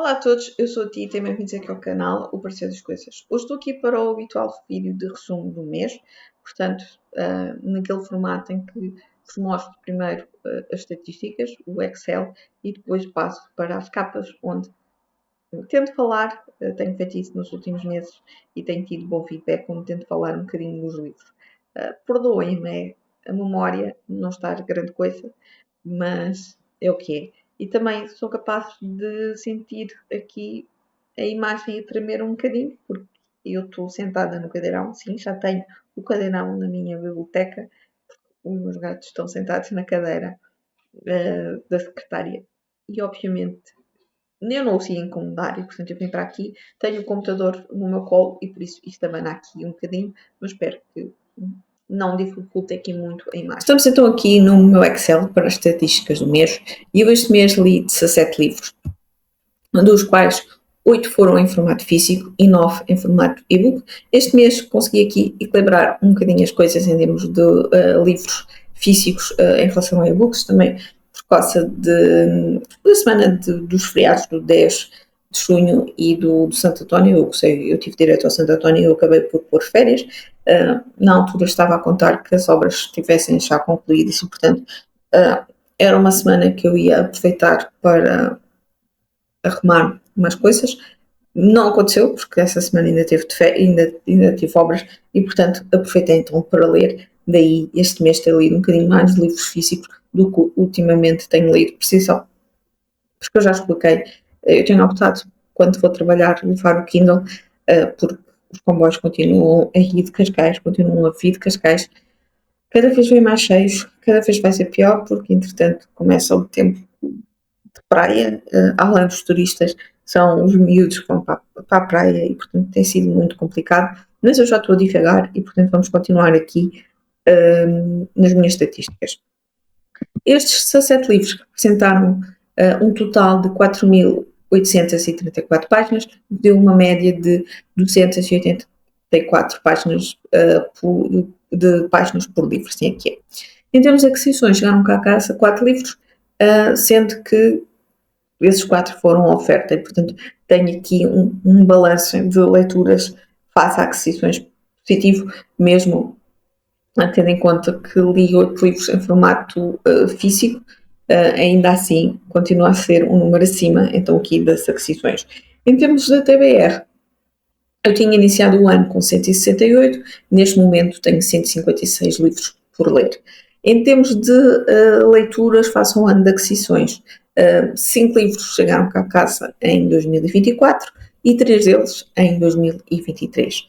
Olá a todos, eu sou a Ti e também vim dizer aqui ao canal o parecer das coisas. Hoje estou aqui para o habitual vídeo de resumo do mês, portanto, naquele formato em que vos mostro primeiro as estatísticas, o Excel, e depois passo para as capas onde tento falar, tenho feito isso nos últimos meses e tenho tido bom feedback quando tento falar um bocadinho dos livros. Perdoem-me, a memória não está grande coisa, mas é o que é. E também sou capaz de sentir aqui a imagem a tremer um bocadinho, porque eu estou sentada no cadeirão, sim, já tenho o cadeirão na minha biblioteca, os meus gatos estão sentados na cadeira da secretária e obviamente eu não os ia incomodar e portanto eu vim para aqui, tenho o computador no meu colo e por isso isto também dá aqui um bocadinho, mas espero que não dificulte aqui muito a imagem. Estamos então aqui no meu Excel para as estatísticas do mês e eu este mês li 17 livros, dos quais 8 foram em formato físico e 9 em formato e-book. Este mês consegui aqui equilibrar um bocadinho as coisas em termos de livros físicos em relação a e-books, também por causa da semana dos feriados do 10 de junho e do Santo António. Eu tive direito ao Santo António e eu acabei por pôr férias. Na altura estava a contar que as obras estivessem já concluídas e, portanto, era uma semana que eu ia aproveitar para arrumar umas coisas. Não aconteceu, porque essa semana ainda tive obras e, portanto, aproveitei então para ler. Daí este mês ter lido um bocadinho mais de livros físicos do que ultimamente tenho lido, porque eu já expliquei, eu tenho optado, quando vou trabalhar, levar o Kindle, porque os comboios continuam a ir de Cascais, continuam a vir de Cascais, cada vez vem mais cheios, cada vez vai ser pior, porque entretanto começa o tempo de praia, além dos turistas, são os miúdos que vão para a praia e portanto tem sido muito complicado, mas eu já estou a divagar e portanto vamos continuar aqui nas minhas estatísticas. Estes 17 livros representaram um total de 4.834 páginas, deu uma média de 284 páginas de páginas por livro, assim é que é. Em termos de aquisições, chegaram cá a casa 4 livros, sendo que esses 4 foram oferta e, portanto, tenho aqui um balanço de leituras face a aquisições positivo, mesmo tendo em conta que li 8 livros em formato físico, ainda assim continua a ser um número acima, então aqui das aquisições. Em termos da TBR, eu tinha iniciado o ano com 168, neste momento tenho 156 livros por ler. Em termos de leituras, faço um ano de aquisições. 5 livros chegaram cá a casa em 2024 e 3 deles em 2023.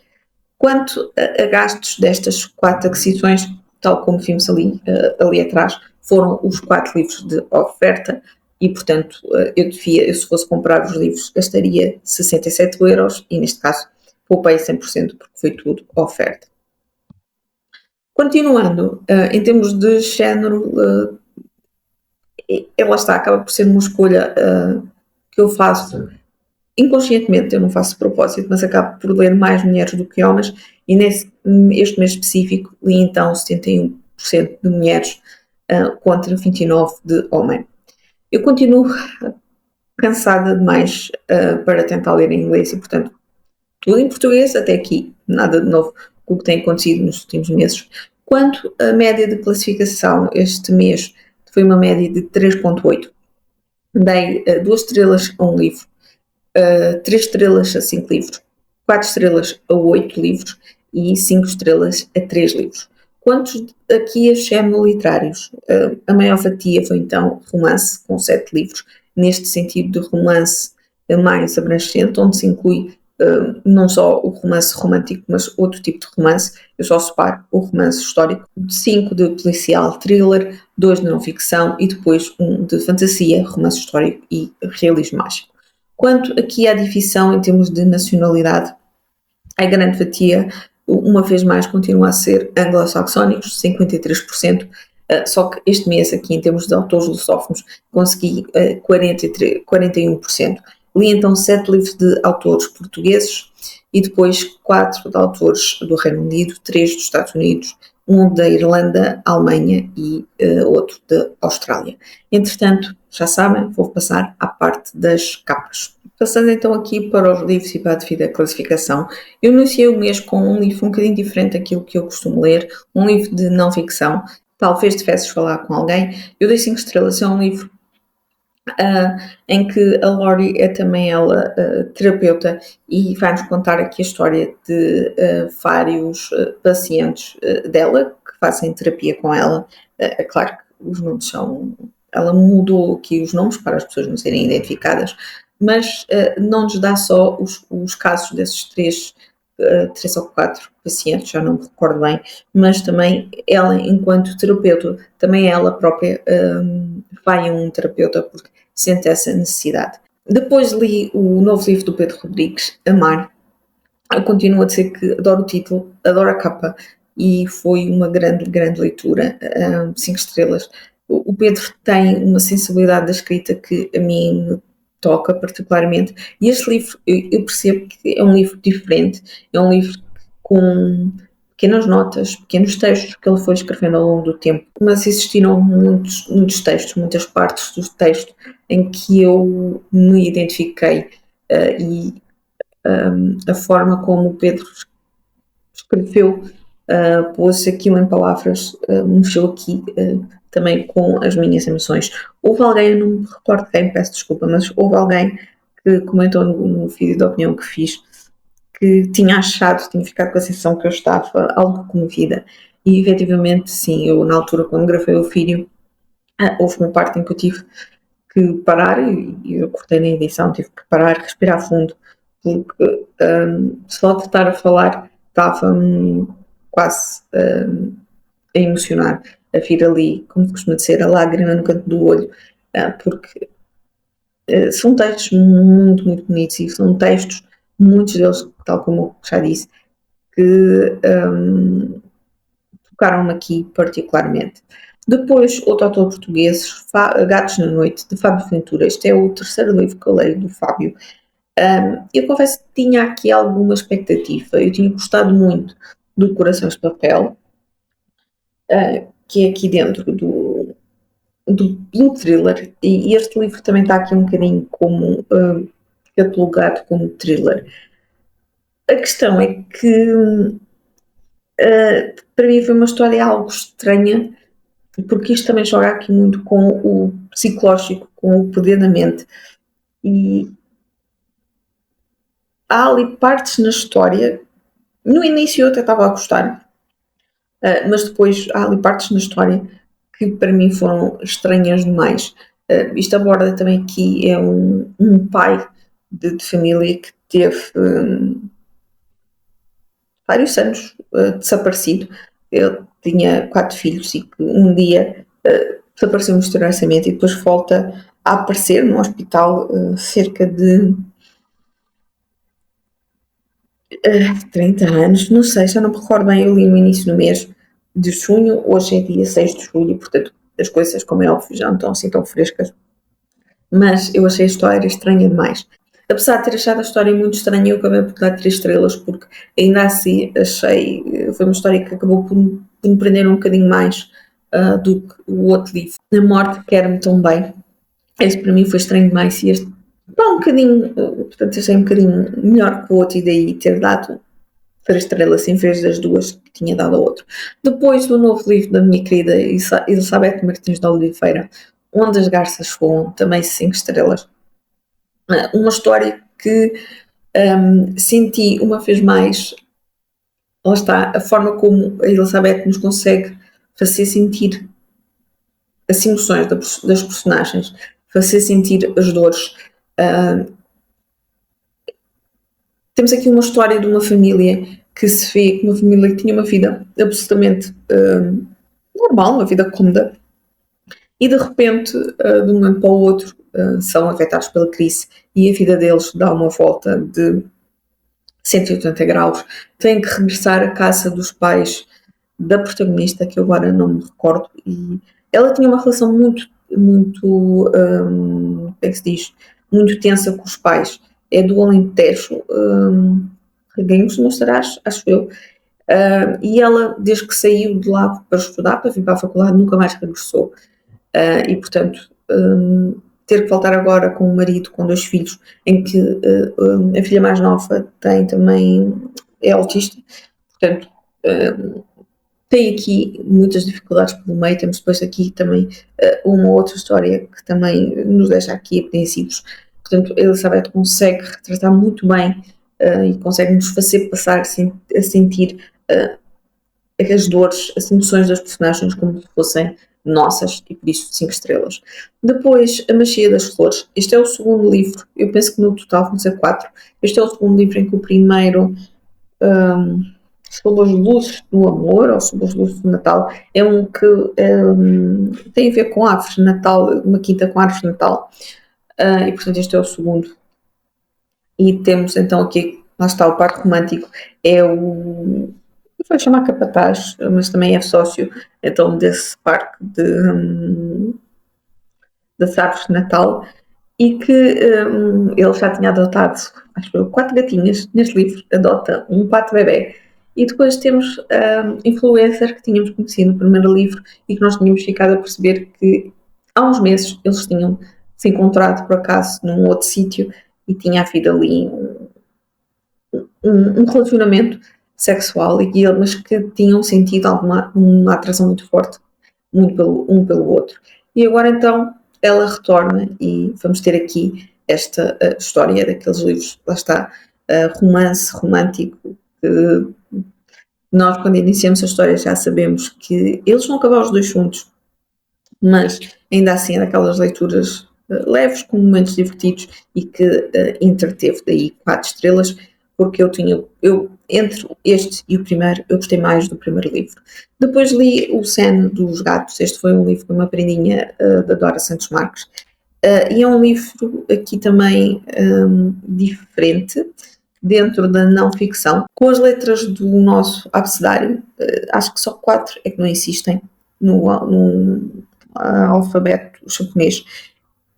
Quanto a gastos destas 4 aquisições, tal como vimos ali atrás, foram os 4 livros de oferta e, portanto, eu se fosse comprar os livros, gastaria 67 euros e, neste caso, poupei 100% porque foi tudo oferta. Continuando, em termos de género, ela acaba por ser uma escolha que eu faço inconscientemente, eu não faço de propósito, mas acabo por ler mais mulheres do que homens e este mês específico li então 71% de mulheres contra 29% de homem. Eu continuo cansada demais para tentar ler em inglês e, portanto, tudo em português até aqui, nada de novo com o que tem acontecido nos últimos meses. Quanto à média de classificação, este mês foi uma média de 3.8. Dei 2 estrelas a um livro, 3 estrelas a 5 livros, 4 estrelas a 8 livros e 5 estrelas a 3 livros. Quantos aqui a género literários? A maior fatia foi então romance, com 7 livros, neste sentido de romance mais abrangente, onde se inclui não só o romance romântico, mas outro tipo de romance. Eu só separo o romance histórico, 5 de policial thriller, 2 de não ficção e depois 1 de fantasia, romance histórico e realismo mágico. Quanto aqui à divisão em termos de nacionalidade, a grande fatia, uma vez mais, continua a ser anglo-saxónicos, 53%, só que este mês aqui em termos de autores lusófonos consegui 41%. Li então 7 livros de autores portugueses e depois 4 de autores do Reino Unido, 3 dos Estados Unidos, um da Irlanda, Alemanha e outro da Austrália. Entretanto, já sabem, vou passar à parte das capas. Passando então aqui para os livros e para a devida classificação, eu iniciei o mês com um livro um bocadinho diferente daquilo que eu costumo ler, um livro de não ficção. Talvez tivesses falar com alguém. Eu dei 5 estrelas, é um livro em que a Lori é também ela terapeuta e vai-nos contar aqui a história de vários pacientes dela que fazem terapia com ela. É claro que os nomes são... Ela mudou aqui os nomes para as pessoas não serem identificadas, mas não nos dá só os casos desses três ou 4 pacientes, já não me recordo bem, mas também ela, enquanto terapeuta, também ela própria vai a um terapeuta porque sente essa necessidade. Depois li o novo livro do Pedro Rodrigues, Amar. Eu continuo a dizer que adoro o título, adoro a capa e foi uma grande, grande leitura, 5 estrelas. O Pedro tem uma sensibilidade da escrita que a mim me toca particularmente e este livro eu percebo que é um livro diferente, é um livro com pequenas notas, pequenos textos que ele foi escrevendo ao longo do tempo, mas existiram muitos textos, muitas partes do texto em que eu me identifiquei e a forma como o Pedro escreveu, pôs aquilo em palavras, mexeu aqui também com as minhas emoções. Houve alguém, eu não me recordo quem, peço desculpa, mas houve alguém que comentou no vídeo de opinião que fiz que tinha ficado com a sensação que eu estava algo comovida. E efetivamente, sim, eu na altura, quando gravei o vídeo, houve uma parte em que eu tive que parar, e eu cortei na edição, tive que parar, respirar fundo, porque só de estar a falar estava-me quase a emocionar, a vir ali, como costuma dizer, a lágrima no canto do olho, porque são textos muito, muito bonitos e são textos, muitos deles, tal como eu já disse, que tocaram-me aqui particularmente. Depois, outro autor português, Gatos na Noite, de Fábio Ventura. Este é o terceiro livro que eu leio do Fábio. Eu confesso que tinha aqui alguma expectativa. Eu tinha gostado muito do Corações de Papel, que é aqui dentro do Pink Thriller. E este livro também está aqui um bocadinho como catalogado como thriller. A questão é que para mim foi uma história algo estranha, porque isto também joga aqui muito com o psicológico, com o poder da mente. E há ali partes na história, no início eu até estava a gostar, mas depois há ali partes na história que para mim foram estranhas demais. Isto aborda também aqui é um pai de família que teve vários anos desaparecido. Ele tinha 4 filhos e que um dia desapareceu misteriosamente e depois volta a aparecer no hospital cerca de 30 anos, não sei, já não me recordo bem, eu li no início do mês de junho, hoje é dia 6 de julho, portanto as coisas, como é óbvio, já não estão assim tão frescas, mas eu achei a história estranha demais. Apesar de ter achado a história muito estranha, eu acabei por dar 3 estrelas, porque ainda assim achei, foi uma história que acabou por me prender um bocadinho mais do que o outro livro. A Morte Quer-me Tão Bem. Este para mim foi estranho demais e este um bocadinho, portanto achei um bocadinho melhor que o outro e daí ter dado 3 estrelas em vez das 2 que tinha dado ao outro. Depois do novo livro da minha querida Elizabeth Martins de Oliveira, Onde as Garças Voam, também 5 estrelas. Uma história que senti uma vez mais, lá está, a forma como a Elizabeth nos consegue fazer sentir as emoções das personagens, fazer sentir as dores. Temos aqui uma história de uma família que se vê, uma família que tinha uma vida absolutamente normal, uma vida cômoda, e de repente, de um momento para o outro, são afetados pela crise e a vida deles dá uma volta de 180 graus. Têm que regressar à casa dos pais da protagonista, que eu agora não me recordo, e ela tinha uma relação muito, como é que se diz, muito tensa com os pais. É do Alentejo, Reguengos, não estarás, acho eu. E ela, desde que saiu de lá para estudar, para vir para a faculdade, nunca mais regressou. E, portanto, ter que voltar agora com um marido, com 2 filhos, em que a filha mais nova tem também, é autista, portanto, tem aqui muitas dificuldades pelo meio. Temos depois aqui também uma outra história que também nos deixa aqui apreensivos. Portanto, a Elizabeth consegue retratar muito bem e consegue-nos fazer passar a sentir as dores, as emoções das personagens como se fossem nossas, e por isso 5 estrelas. Depois, A Magia das Flores. Este é o segundo livro, eu penso que no total vão ser 4. Este é o segundo livro em que o primeiro, Sob as Luzes do Amor, ou Sob as Luzes do Natal, é um que tem a ver com árvores de Natal, uma quinta com árvores de Natal, e portanto este é o segundo. E temos então aqui, lá está, o par romântico, é o, vai chamar capataz, mas também é sócio, então, desse parque das árvores de Natal, e que ele já tinha adotado, acho que 4 gatinhas neste livro, adota um pato bebê. E depois temos influencers que tínhamos conhecido no primeiro livro e que nós tínhamos ficado a perceber que há uns meses eles tinham se encontrado por acaso num outro sítio e tinha havido ali um relacionamento sexual, mas que tinham sentido uma atração muito forte um pelo outro. E agora então ela retorna e vamos ter aqui esta história daqueles livros, lá está, romance romântico, que nós quando iniciamos a história já sabemos que eles vão acabar os dois juntos, mas ainda assim é daquelas leituras leves, com momentos divertidos e que entreteve. Daí 4 estrelas, porque entre este e o primeiro, eu gostei mais do primeiro livro. Depois li O Céu dos Gatos. Este foi um livro de uma prendinha da Dora Santos Marques, e é um livro aqui também diferente, dentro da não ficção, com as letras do nosso abecedário. Acho que só 4 é que não existem no alfabeto japonês,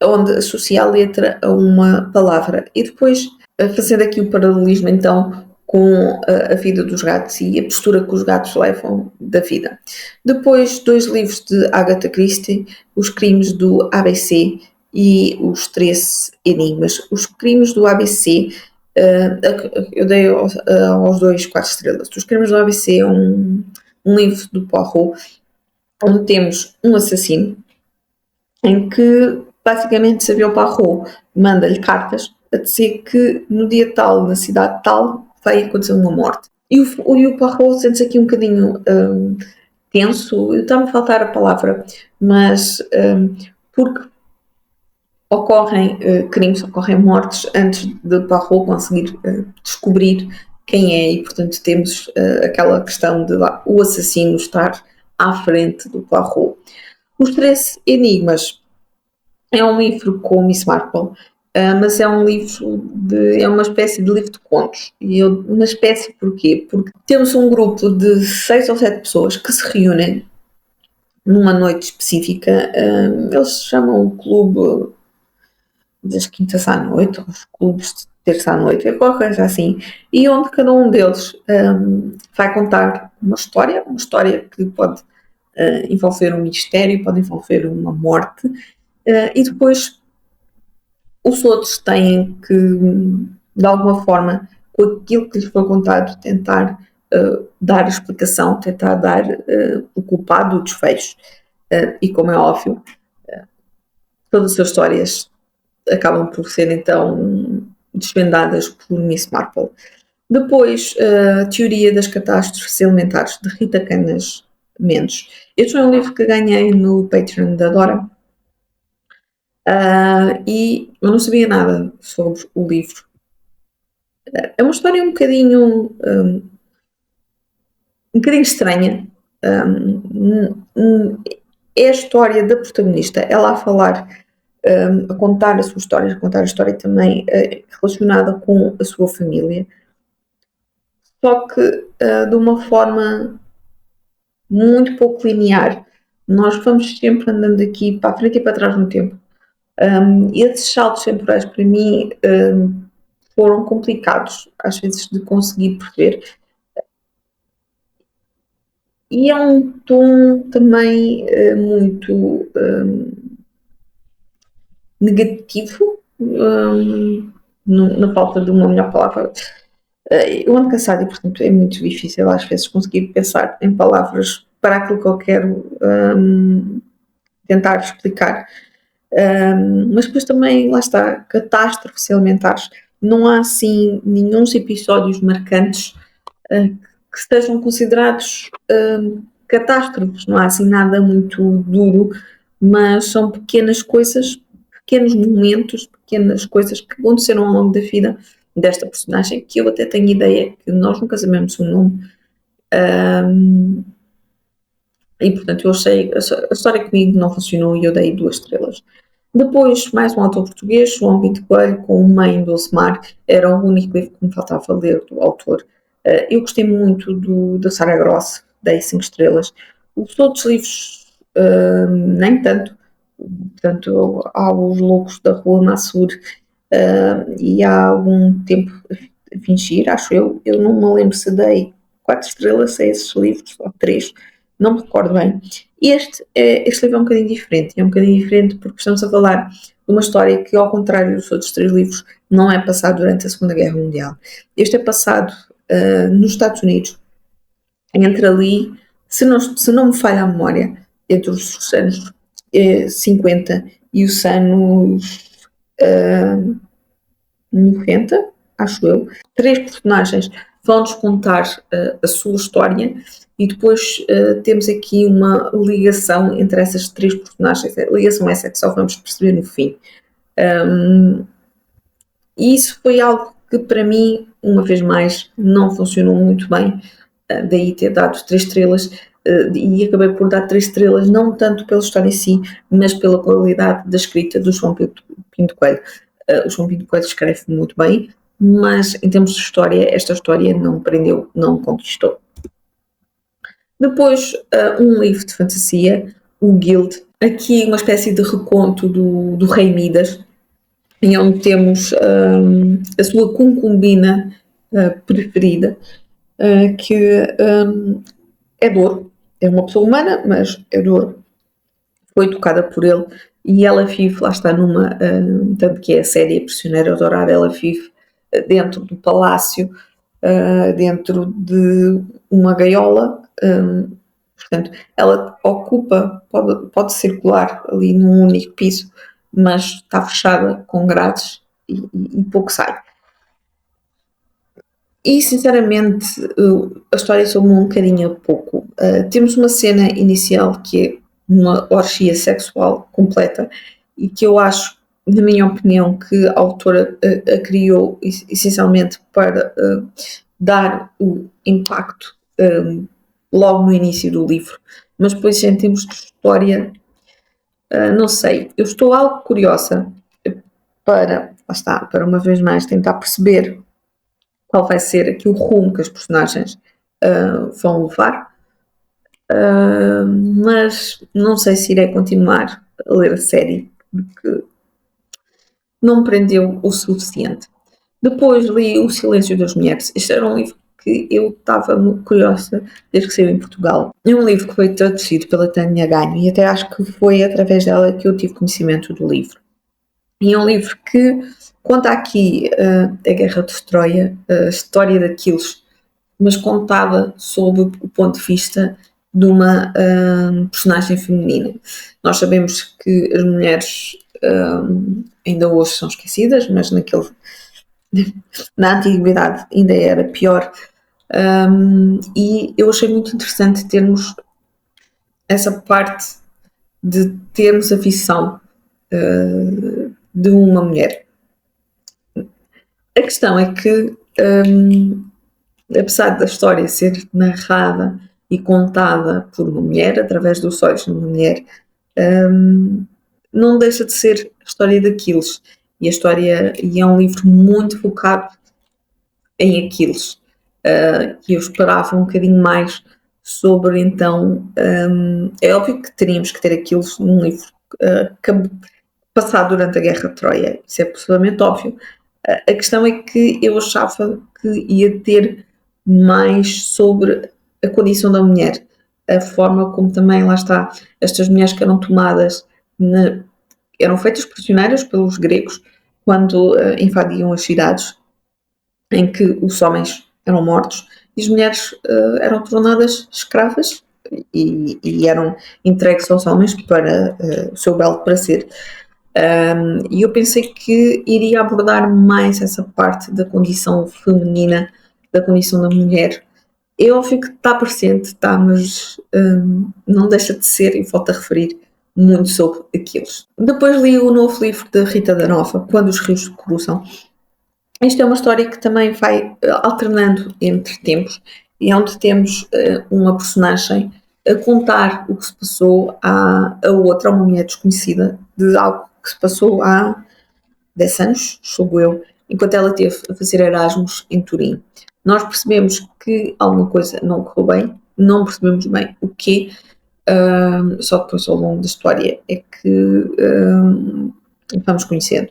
onde associa a letra a uma palavra. E depois, fazendo aqui o paralelismo então com a vida dos gatos e a postura que os gatos levam da vida. Depois, 2 livros de Agatha Christie, Os Crimes do ABC e Os 13 Enigmas. Os Crimes do ABC, eu dei aos 2 4 estrelas. Os Crimes do ABC é um livro do Poirot, onde temos um assassino, em que basicamente sabia o Poirot, manda-lhe cartas a dizer que no dia tal, na cidade tal, vai acontecer uma morte. E o Poirot sente-se aqui um bocadinho tenso, está-me a faltar a palavra, mas porque ocorrem crimes, ocorrem mortes antes de Poirot conseguir descobrir quem é, e portanto temos aquela questão de lá, o assassino estar à frente do Poirot. Os 13 Enigmas é um livro com Miss Marple, mas é um livro é uma espécie de livro de contos. Uma espécie porquê? Porque temos um grupo de 6 ou 7 pessoas que se reúnem numa noite específica. Eles chamam o clube das quintas à noite, ou os clubes de terça à noite, é qualquer coisa assim, e onde cada um deles vai contar uma história que pode envolver um mistério, pode envolver uma morte, e depois os outros têm que, de alguma forma, com aquilo que lhes foi contado, tentar dar a explicação, tentar dar o culpado, o desfecho. E como é óbvio, todas as histórias acabam por ser então desvendadas por Miss Marple. Depois, a Teoria das Catástrofes Elementares, de Rita Canas Mendes. Este foi um livro que ganhei no Patreon da Dora. E eu não sabia nada sobre o livro. É uma história um bocadinho estranha. É a história da protagonista, ela a falar, a contar a sua história, a contar a história também relacionada com a sua família, só que de uma forma muito pouco linear. Nós vamos sempre andando aqui para a frente e para trás no tempo. Esses saltos temporais, para mim, foram complicados, às vezes, de conseguir perceber. E há um tom também muito negativo, na falta de uma melhor palavra. Eu ando cansada e, portanto, é muito difícil às vezes conseguir pensar em palavras para aquilo que eu quero tentar explicar. Mas depois também, lá está, catástrofes elementares. Não há assim nenhum episódios marcantes que estejam considerados catástrofes. Não há assim nada muito duro, mas são pequenas coisas, pequenos momentos, pequenas coisas que aconteceram ao longo da vida desta personagem, que eu até tenho ideia que nós nunca sabemos o nome. E portanto eu achei a história comigo não funcionou e eu dei 2 estrelas. Depois, mais um autor português, João Pinto Coelho, com Mãe Dulcemar, era o único livro que me faltava ler do autor. Eu gostei muito da Sara Gross, dei 5 estrelas. Os outros livros, nem tanto. Portanto, há Os Loucos da Rua Massur e há algum tempo a fingir, acho eu. Eu não me lembro se dei 4 estrelas a esses livros, ou 3, não me recordo bem. Este livro é um bocadinho diferente, é um bocadinho diferente porque estamos a falar de uma história que, ao contrário dos outros 3 livros, não é passado durante a Segunda Guerra Mundial. Este é passado nos Estados Unidos, entre ali, se não me falha a memória, entre os anos 50 e os anos 90, acho eu. 3 personagens vão-nos contar a sua história e depois temos aqui uma ligação entre essas 3 personagens. A ligação essa que só vamos perceber no fim. E isso foi algo que para mim, uma vez mais, não funcionou muito bem. Daí ter dado 3 estrelas e acabei por dar 3 estrelas não tanto pela história em si, mas pela qualidade da escrita do João Pinto Coelho. O João Pinto Coelho escreve muito bem, mas em termos de história, esta história não me prendeu, não me conquistou. Depois, um livro de fantasia, o Guild, aqui uma espécie de reconto do Rei Midas, em onde temos a sua concubina preferida, que é de ouro, é uma pessoa humana, mas é de ouro. Foi tocada por ele e ela vive, lá está numa, tanto que é a série Prisioneira Dourada, ela vive dentro do palácio, dentro de uma gaiola, portanto, ela ocupa, pode circular ali num único piso, mas está fechada com grades e pouco sai. E, sinceramente, a história soube-me um bocadinho a pouco. Temos uma cena inicial que é uma orgia sexual completa e que eu acho, na minha opinião, que a autora a criou essencialmente para dar o impacto logo no início do livro. Mas depois, em termos de história, não sei. Eu estou algo curiosa para, lá está, para uma vez mais tentar perceber qual vai ser aqui o rumo que as personagens vão levar, mas não sei se irei continuar a ler a série, porque não me prendeu o suficiente. Depois li O Silêncio das Mulheres. Este era um livro que eu estava muito curiosa desde que saiu em Portugal. É um livro que foi traduzido pela Tânia Ganho e até acho que foi através dela que eu tive conhecimento do livro. E é um livro que conta aqui a Guerra de Troia, a história daqueles, mas contada sob o ponto de vista de uma personagem feminina. Nós sabemos que as mulheres ainda hoje são esquecidas, mas na antiguidade ainda era pior. E eu achei muito interessante termos essa parte de termos a visão de uma mulher. A questão é que, apesar da história ser narrada e contada por uma mulher, através dos olhos de uma mulher, não deixa de ser a história daqueles. E é um livro muito focado em Aquiles. E eu esperava um bocadinho mais sobre, então, é óbvio que teríamos que ter Aquiles num livro passado durante a Guerra de Troia, isso é absolutamente óbvio. A questão é que eu achava que ia ter mais sobre a condição da mulher, a forma como também, lá está, estas mulheres que eram tomadas, eram feitas prisioneiras pelos gregos quando invadiam as cidades em que os homens eram mortos e as mulheres eram tornadas escravas e eram entregues aos homens para o seu belo prazer. E eu pensei que iria abordar mais essa parte da condição feminina, da condição da mulher. É óbvio que está presente, está, mas não deixa de ser, e volto a referir, muito sobre aquilo. Depois li o novo livro de Rita da Nova, Quando os Rios se Cruzam. Esta é uma história que também vai alternando entre tempos, e onde temos uma personagem a contar o que se passou a outra, uma mulher desconhecida, de algo que se passou há 10 anos, soube eu, enquanto ela esteve a fazer Erasmus em Turim. Nós percebemos que alguma coisa não correu bem, não percebemos bem o quê, só depois ao longo da história é que vamos conhecendo.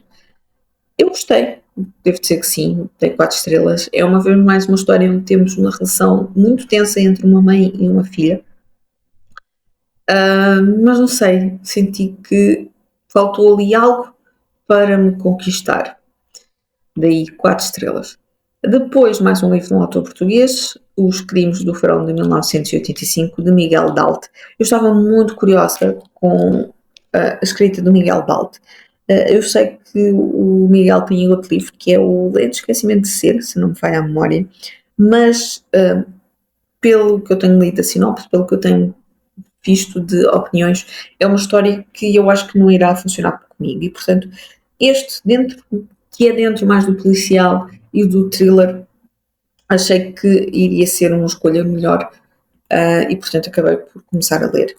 Eu gostei, devo dizer que sim, dei 4 estrelas. É uma vez mais uma história onde temos uma relação muito tensa entre uma mãe e uma filha. Mas não sei, senti que faltou ali algo para me conquistar. Daí 4 estrelas. Depois, mais um livro de um autor português, Os Crimes do Faraó de 1985, de Miguel Dalte. Eu estava muito curiosa com a escrita do Miguel Dalte. Eu sei que o Miguel tem outro livro, que é o Lento Esquecimento de Ser, se não me falha a memória, mas pelo que eu tenho lido da sinopse, pelo que eu tenho visto de opiniões, é uma história que eu acho que não irá funcionar comigo. E, portanto, este, que é dentro mais do policial e do thriller, achei que iria ser uma escolha melhor e, portanto, acabei por começar a ler.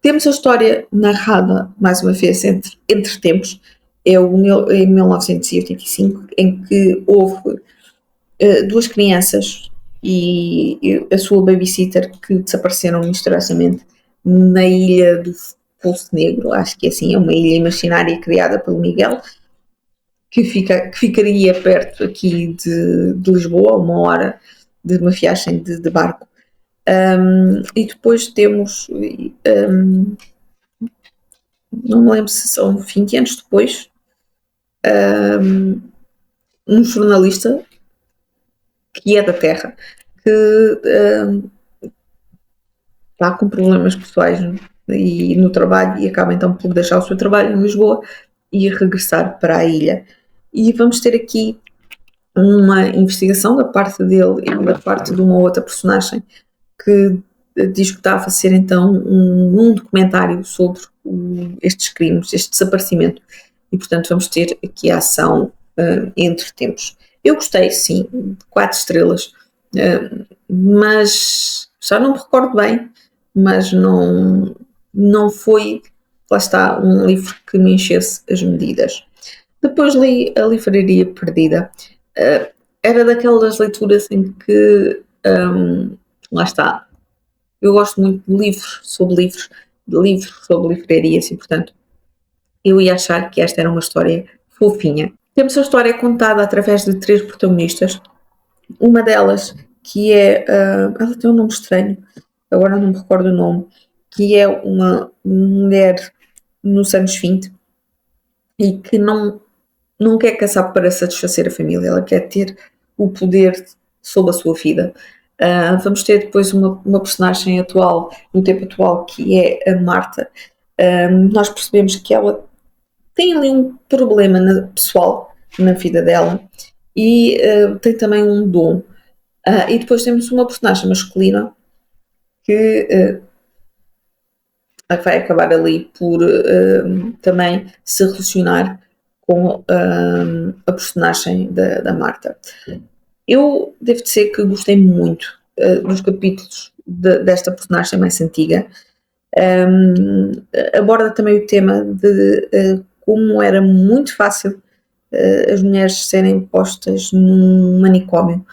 Temos a história narrada, mais uma vez, entre tempos, é em 1985, em que houve 2 crianças e a sua babysitter que desapareceram misteriosamente na ilha do Pulso Negro, acho que é assim, é uma ilha imaginária criada pelo Miguel, que ficaria perto aqui de Lisboa, 1 hora de uma viagem de barco. E depois temos, não me lembro se são 20 anos depois, um jornalista que é da Terra, que está com problemas pessoais e no trabalho e acaba então por deixar o seu trabalho em Lisboa e regressar para a ilha. E vamos ter aqui uma investigação da parte dele e da parte de uma outra personagem que diz que está a fazer então um documentário sobre estes crimes, este desaparecimento. E portanto vamos ter aqui a ação entre tempos. Eu gostei, sim, de 4 estrelas, mas já não me recordo bem, mas não foi, lá está, um livro que me enchesse as medidas. Depois li A Livraria Perdida. Era daquelas leituras em que, lá está, eu gosto muito de livros sobre livrarias e, portanto, eu ia achar que esta era uma história fofinha. Temos a história contada através de 3 protagonistas. Uma delas, que é, ela tem um nome estranho, agora não me recordo o nome, que é uma mulher nos anos 20 e que não quer casar para satisfazer a família, ela quer ter o poder sobre a sua vida. Vamos ter depois uma personagem atual, no tempo atual, que é a Marta. Nós percebemos que ela tem ali um problema pessoal na vida dela e tem também um dom. E depois temos uma personagem masculina que vai acabar ali por também se relacionar com a personagem da Marta. Eu devo dizer que gostei muito dos capítulos desta personagem mais antiga. Aborda também o tema de como era muito fácil as mulheres serem postas num manicômio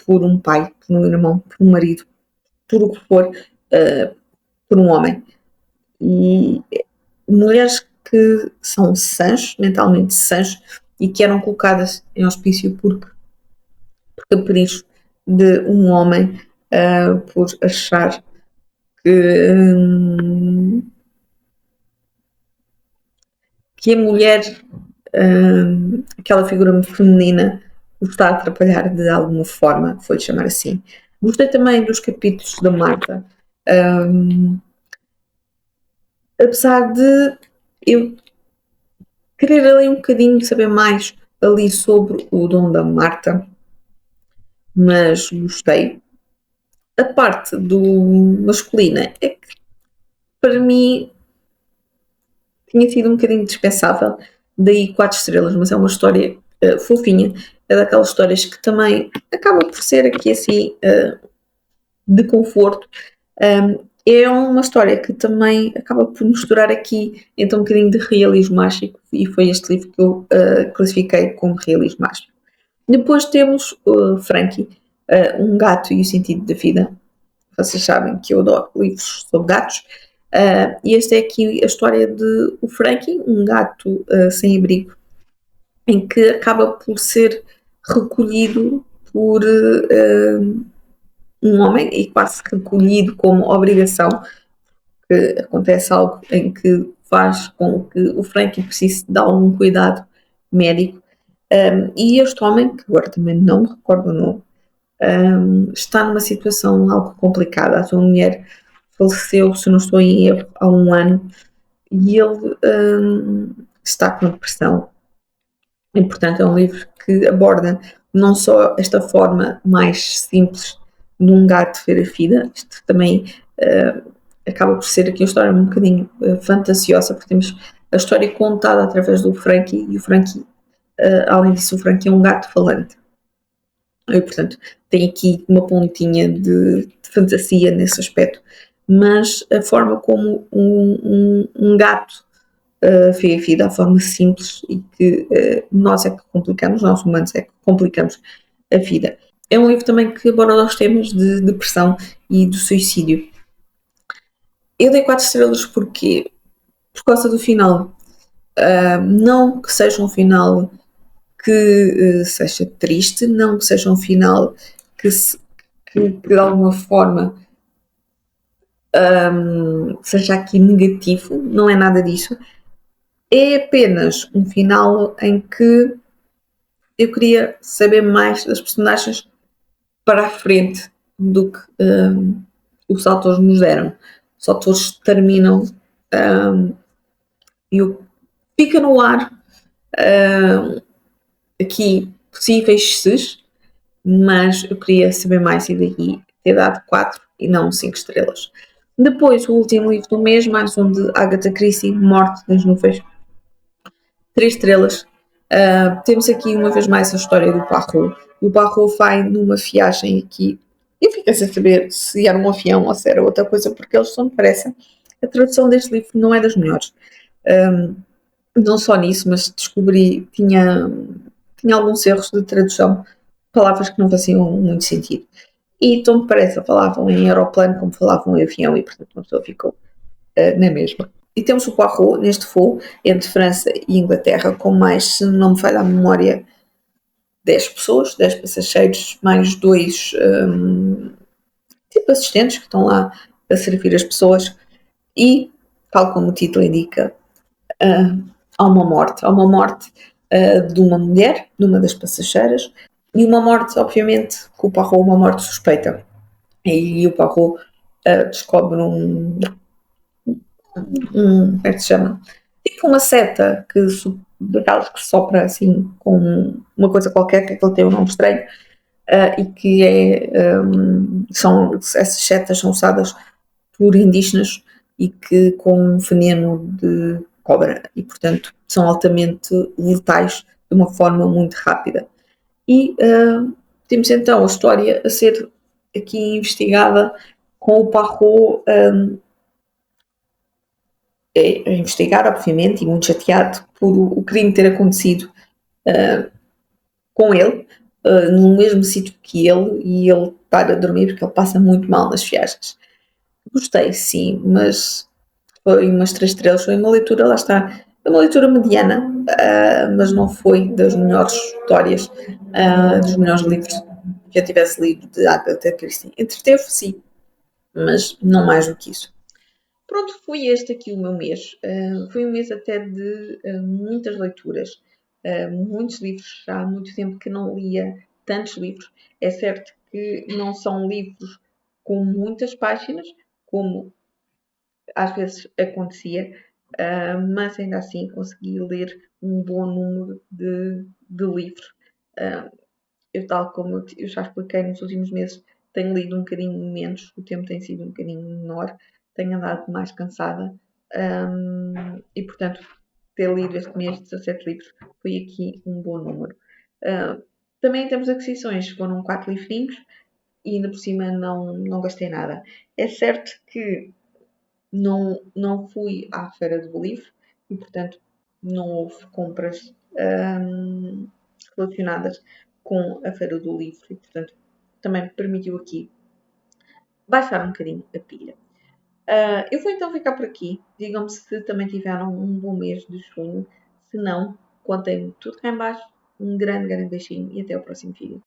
por um pai, por um irmão, por um marido, por o que for, por um homem. E mulheres que são sãs, mentalmente sãs, e que eram colocadas em hospício por capricho de um homem por achar que, que a mulher, aquela figura feminina, o está a atrapalhar de alguma forma, vou-lhe chamar assim. Gostei também dos capítulos da Marta, apesar de eu querer ali um bocadinho saber mais ali sobre o dom da Marta, mas gostei. A parte do masculina é que para mim tinha sido um bocadinho dispensável, daí 4 estrelas, mas é uma história fofinha, é daquelas histórias que também acaba por ser aqui assim de conforto. É uma história que também acaba por misturar aqui então um bocadinho de realismo mágico e foi este livro que eu classifiquei como realismo mágico. Depois temos Frankie, um gato e o sentido da vida. Vocês sabem que eu adoro livros sobre gatos. E esta é aqui a história de o Frankie, um gato sem abrigo, em que acaba por ser recolhido por um homem e quase recolhido como obrigação, que acontece algo em que faz com que o Frankie precise de algum cuidado médico. E este homem, que agora também não me recordo o nome, está numa situação algo complicada. A sua mulher faleceu, se não estou em erro, há um ano e ele está com depressão. E, portanto, é um livro que aborda não só esta forma mais simples de um gato ver a vida, isto também acaba por ser aqui uma história um bocadinho fantasiosa, porque temos a história contada através do Frankie, e o Frankie, além disso, o Frankie é um gato falante. E, portanto, tem aqui uma pontinha de fantasia nesse aspecto, mas a forma como um gato vê a vida, a forma simples e que nós é que complicamos, nós humanos é que complicamos a vida. É um livro também que aborda os temas de depressão e do suicídio. Eu dei 4 estrelas porque, por causa do final, não que seja um final que seja triste, não que seja um final que de alguma forma seja aqui negativo, não é nada disso. É apenas um final em que eu queria saber mais das personagens para a frente do que os autores nos deram. Os autores terminam e fica no ar aqui possíveis ses, mas eu queria saber mais e daí ter dado 4 e não 5 estrelas. Depois, o último livro do mês, mais um de Agatha Christie, Morte das Nuvens, 3 estrelas. Temos aqui uma vez mais a história do Poirot. O Poirot vai numa viagem aqui e fica sem saber se era um avião ou se era outra coisa, porque eles são depressa. A tradução deste livro não é das melhores. Não só nisso, mas descobri que tinha alguns erros de tradução, palavras que não faziam muito sentido. E tão depressa falavam em aeroplano como falavam em avião e, portanto, uma pessoa ficou na mesma. E temos o Poirot neste voo entre França e Inglaterra, com mais, se não me falha a memória, 10 pessoas, 10 passageiros, mais 2 tipo assistentes que estão lá a servir as pessoas. E, tal como o título indica, há uma morte. Há uma morte de uma mulher, de uma das passageiras, e uma morte, obviamente, que o Poirot, uma morte suspeita. E o Poirot descobre como é que se chama? Tipo uma seta daquelas que sopra assim com uma coisa qualquer, que aquilo tem um nome estranho, e que essas setas são usadas por indígenas e que com veneno de cobra e, portanto, são altamente letais de uma forma muito rápida. E temos então a história a ser aqui investigada com o Poirot a investigar, obviamente, e muito chateado por o crime ter acontecido com ele, no mesmo sítio que ele, e ele estar a dormir, porque ele passa muito mal nas viagens. Gostei, sim, mas foi umas 3 estrelas, foi uma leitura, lá está, uma leitura mediana, mas não foi das melhores histórias, dos melhores livros que eu tivesse lido de Agatha Christie. Entreteve, sim, mas não mais do que isso. Pronto, foi este aqui o meu mês. Foi um mês até de muitas leituras, muitos livros. Já há muito tempo que não lia tantos livros. É certo que não são livros com muitas páginas, como às vezes acontecia, mas ainda assim consegui ler um bom número de livros. Eu, tal como eu já expliquei nos últimos meses, tenho lido um bocadinho menos, o tempo tem sido um bocadinho menor, tenho andado mais cansada e, portanto, ter lido este mês 17 livros foi aqui um bom número. Também temos aquisições, foram 4 livrinhos e ainda por cima não gastei nada. É certo que não fui à Feira do Livro e, portanto, não houve compras relacionadas com a Feira do Livro e, portanto, também me permitiu aqui baixar um bocadinho a pilha. Eu vou então ficar por aqui. Digam-me se também tiveram um bom mês de junho. Se não, contem-me tudo cá em baixo. Um grande, grande beijinho e até ao próximo vídeo.